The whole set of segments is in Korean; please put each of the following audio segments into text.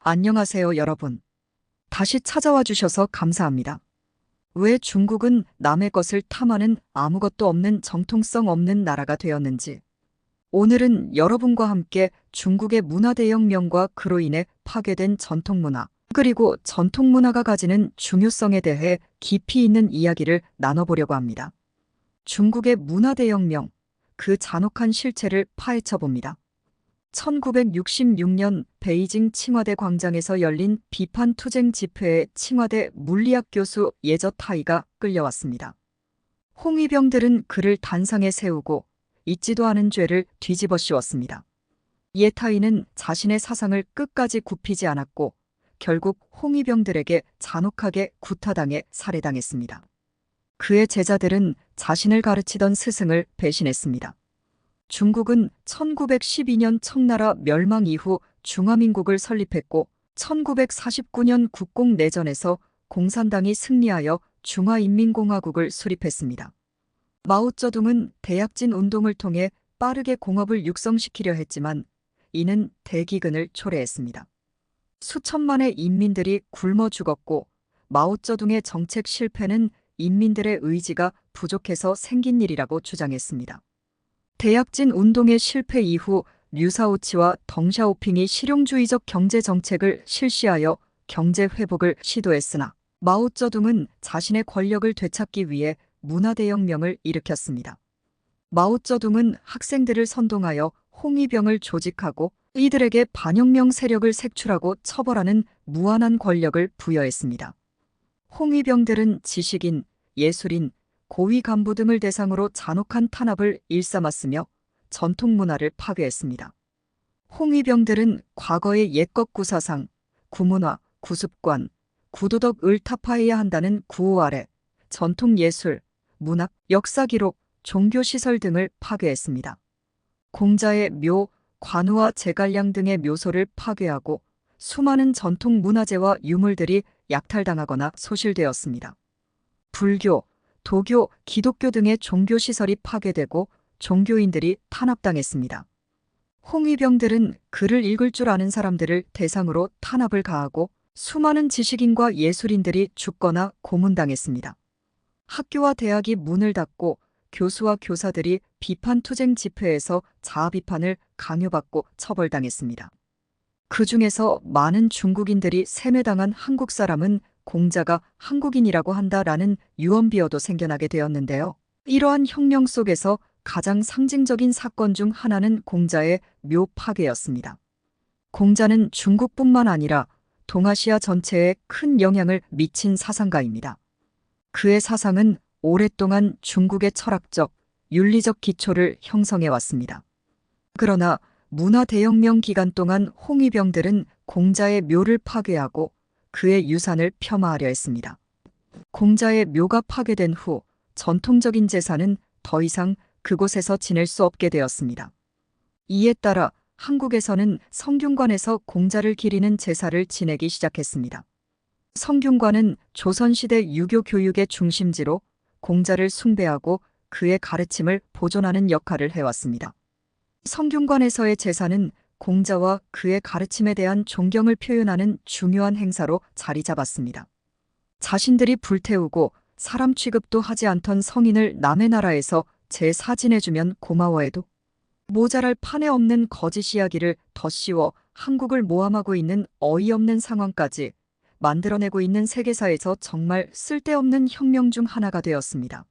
안녕하세요, 여러분. 다시 찾아와 주셔서 감사합니다. 왜 중국은 남의 것을 탐하는 아무것도 없는 정통성 없는 나라가 되었는지. 오늘은 여러분과 함께 중국의 문화대혁명과 그로 인해 파괴된 전통문화, 그리고 전통문화가 가지는 중요성에 대해 깊이 있는 이야기를 나눠보려고 합니다. 중국의 문화대혁명, 그 잔혹한 실체를 파헤쳐 봅니다. 1966년 베이징 칭화대 광장에서 열린 비판투쟁 집회에 칭화대 물리학 교수 예저타이가 끌려왔습니다. 홍위병들은 그를 단상에 세우고 잊지도 않은 죄를 뒤집어 씌웠습니다. 예타이는 자신의 사상을 끝까지 굽히지 않았고 결국 홍위병들에게 잔혹하게 구타당해 살해당했습니다. 그의 제자들은 자신을 가르치던 스승을 배신했습니다. 중국은 1912년 청나라 멸망 이후 중화민국을 설립했고 1949년 국공내전에서 공산당이 승리하여 중화인민공화국을 수립했습니다. 마오쩌둥은 대약진 운동을 통해 빠르게 공업을 육성시키려 했지만 이는 대기근을 초래했습니다. 수천만의 인민들이 굶어 죽었고 마오쩌둥의 정책 실패는 인민들의 의지가 부족해서 생긴 일이라고 주장했습니다. 대약진 운동의 실패 이후 류사오치와 덩샤오핑이 실용주의적 경제 정책을 실시하여 경제 회복을 시도했으나 마오쩌둥은 자신의 권력을 되찾기 위해 문화대혁명을 일으켰습니다. 마오쩌둥은 학생들을 선동하여 홍위병을 조직하고 이들에게 반혁명 세력을 색출하고 처벌하는 무한한 권력을 부여했습니다. 홍위병들은 지식인, 예술인, 고위 간부 등을 대상으로 잔혹한 탄압을 일삼았으며 전통문화를 파괴했습니다. 홍위병들은 과거의 옛것구 사상, 구문화, 구습관, 구도덕을 타파해야 한다는 구호 아래 전통예술, 문학, 역사기록, 종교시설 등을 파괴했습니다. 공자의 묘, 관우와 제갈량 등의 묘소를 파괴하고 수많은 전통문화재와 유물들이 약탈당하거나 소실되었습니다. 불교, 도교, 기독교 등의 종교시설이 파괴되고 종교인들이 탄압당했습니다. 홍위병들은 글을 읽을 줄 아는 사람들을 대상으로 탄압을 가하고 수많은 지식인과 예술인들이 죽거나 고문당했습니다. 학교와 대학이 문을 닫고 교수와 교사들이 비판투쟁 집회에서 자아비판을 강요받고 처벌당했습니다. 그 중에서 많은 중국인들이 세뇌당한 한국 사람은 공자가 한국인이라고 한다라는 유언비어도 생겨나게 되었는데요. 이러한 혁명 속에서 가장 상징적인 사건 중 하나는 공자의 묘 파괴였습니다. 공자는 중국뿐만 아니라 동아시아 전체에 큰 영향을 미친 사상가입니다. 그의 사상은 오랫동안 중국의 철학적, 윤리적 기초를 형성해 왔습니다. 그러나 문화대혁명 기간 동안 홍위병들은 공자의 묘를 파괴하고 그의 유산을 폄하하려 했습니다. 공자의 묘가 파괴된 후 전통적인 제사는 더 이상 그곳에서 지낼 수 없게 되었습니다. 이에 따라 한국에서는 성균관에서 공자를 기리는 제사를 지내기 시작했습니다. 성균관은 조선시대 유교 교육의 중심지로 공자를 숭배하고 그의 가르침을 보존하는 역할을 해왔습니다. 성균관에서의 제사는 공자와 그의 가르침에 대한 존경을 표현하는 중요한 행사로 자리 잡았습니다. 자신들이 불태우고 사람 취급도 하지 않던 성인을 남의 나라에서 제사 지내주면 고마워해도 모자랄 판에 없는 거짓 이야기를 덧씌워 한국을 모함하고 있는 어이없는 상황까지 만들어내고 있는 세계사에서 정말 쓸데없는 혁명 중 하나가 되었습니다.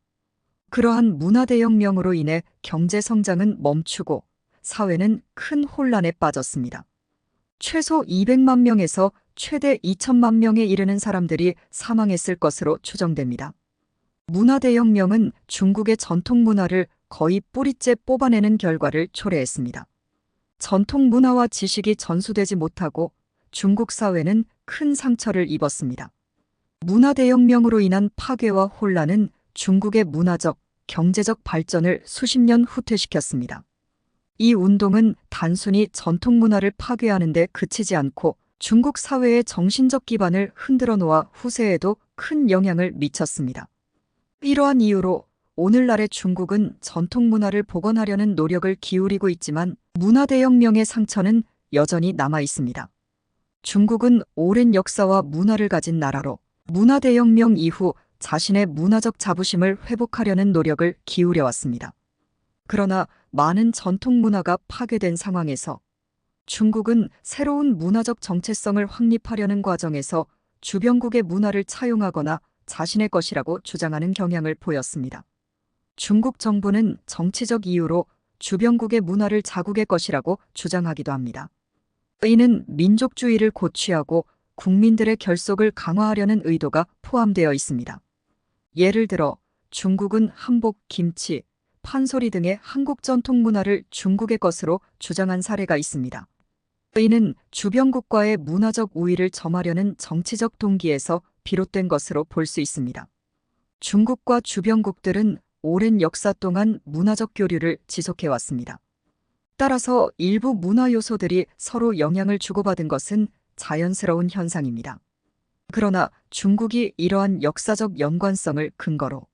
그러한 문화대혁명으로 인해 경제 성장은 멈추고 사회는 큰 혼란에 빠졌습니다. 최소 200만 명에서 최대 2천만 명에 이르는 사람들이 사망했을 것으로 추정됩니다. 문화대혁명은 중국의 전통문화를 거의 뿌리째 뽑아내는 결과를 초래했습니다. 전통문화와 지식이 전수되지 못하고 중국 사회는 큰 상처를 입었습니다. 문화대혁명으로 인한 파괴와 혼란은 중국의 문화적, 경제적 발전을 수십 년 후퇴시켰습니다. 이 운동은 단순히 전통문화를 파괴하는 데 그치지 않고 중국 사회의 정신적 기반을 흔들어 놓아 후세에도 큰 영향을 미쳤습니다. 이러한 이유로 오늘날의 중국은 전통문화를 복원하려는 노력을 기울이고 있지만 문화대혁명의 상처는 여전히 남아 있습니다. 중국은 오랜 역사와 문화를 가진 나라로 문화대혁명 이후 자신의 문화적 자부심을 회복하려는 노력을 기울여 왔습니다. 그러나 많은 전통 문화가 파괴된 상황에서 중국은 새로운 문화적 정체성을 확립하려는 과정에서 주변국의 문화를 차용하거나 자신의 것이라고 주장하는 경향을 보였습니다. 중국 정부는 정치적 이유로 주변국의 문화를 자국의 것이라고 주장하기도 합니다. 이는 민족주의를 고취하고 국민들의 결속을 강화하려는 의도가 포함되어 있습니다. 예를 들어 중국은 한복, 김치, 판소리 등의 한국 전통 문화를 중국의 것으로 주장한 사례가 있습니다. 이는 주변국과의 문화적 우위를 점하려는 정치적 동기에서 비롯된 것으로 볼 수 있습니다. 중국과 주변국들은 오랜 역사 동안 문화적 교류를 지속해 왔습니다. 따라서 일부 문화 요소들이 서로 영향을 주고받은 것은 자연스러운 현상입니다. 그러나 중국이 이러한 역사적 연관성을 근거로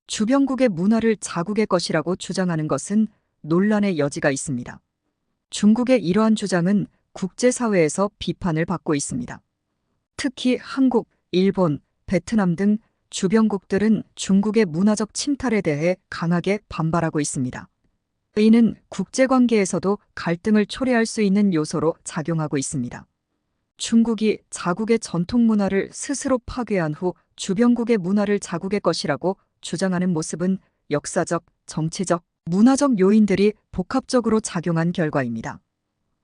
주변국의 문화를 자국의 것이라고 주장하는 것은 논란의 여지가 있습니다. 중국의 이러한 주장은 국제사회에서 비판을 받고 있습니다. 특히 한국, 일본, 베트남 등 주변국들은 중국의 문화적 침탈에 대해 강하게 반발하고 있습니다. 이는 국제관계에서도 갈등을 초래할 수 있는 요소로 작용하고 있습니다. 중국이 자국의 전통 문화를 스스로 파괴한 후 주변국의 문화를 자국의 것이라고 주장하는 모습은 역사적, 정치적, 문화적 요인들이 복합적으로 작용한 결과입니다.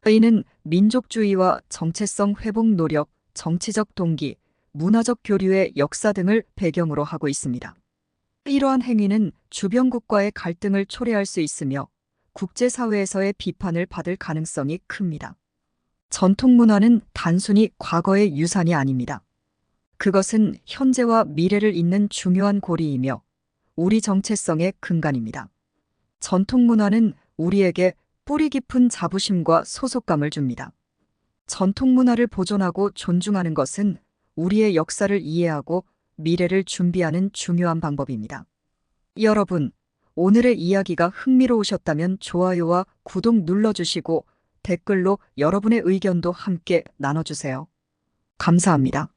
이는 민족주의와 정체성 회복 노력, 정치적 동기, 문화적 교류의 역사 등을 배경으로 하고 있습니다. 이러한 행위는 주변국과의 갈등을 초래할 수 있으며 국제사회에서의 비판을 받을 가능성이 큽니다. 전통 문화는 단순히 과거의 유산이 아닙니다. 그것은 현재와 미래를 잇는 중요한 고리이며 우리 정체성의 근간입니다. 전통 문화는 우리에게 뿌리 깊은 자부심과 소속감을 줍니다. 전통 문화를 보존하고 존중하는 것은 우리의 역사를 이해하고 미래를 준비하는 중요한 방법입니다. 여러분, 오늘의 이야기가 흥미로우셨다면 좋아요와 구독 눌러주시고 댓글로 여러분의 의견도 함께 나눠주세요. 감사합니다.